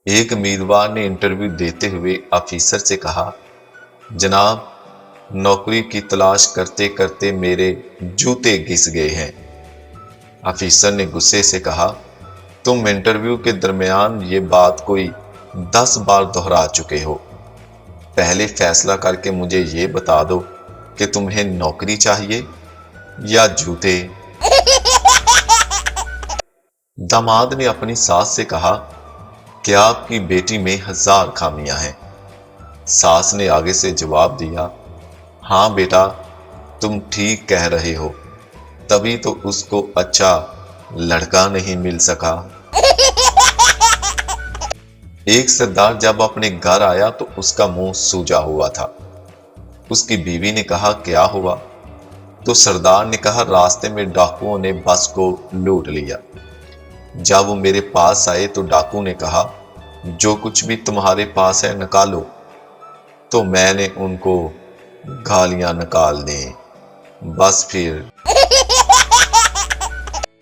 एक उम्मीदवार ने इंटरव्यू देते हुए ऑफिसर से कहा, जनाब, नौकरी की तलाश करते करते मेरे जूते घिस गए हैं। ऑफिसर ने गुस्से से कहा, तुम इंटरव्यू के दरमियान ये बात कोई 10 बार दोहरा चुके हो। पहले फैसला करके मुझे ये बता दो कि तुम्हें नौकरी चाहिए या जूते। दामाद ने अपनी सास से कहा, क्या आपकी बेटी में 1000 खामियां हैं। सास ने आगे से जवाब दिया, हाँ बेटा, तुम ठीक कह रहे हो, तभी तो उसको अच्छा लड़का नहीं मिल सका। एक सरदार जब अपने घर आया तो उसका मुंह सूजा हुआ था। उसकी बीवी ने कहा, क्या हुआ? तो सरदार ने कहा, रास्ते में डाकुओं ने बस को लूट लिया। जब वो मेरे पास आए तो डाकू ने कहा, जो कुछ भी तुम्हारे पास है निकालो। तो मैंने उनको गालियां निकाल दी। बस फिर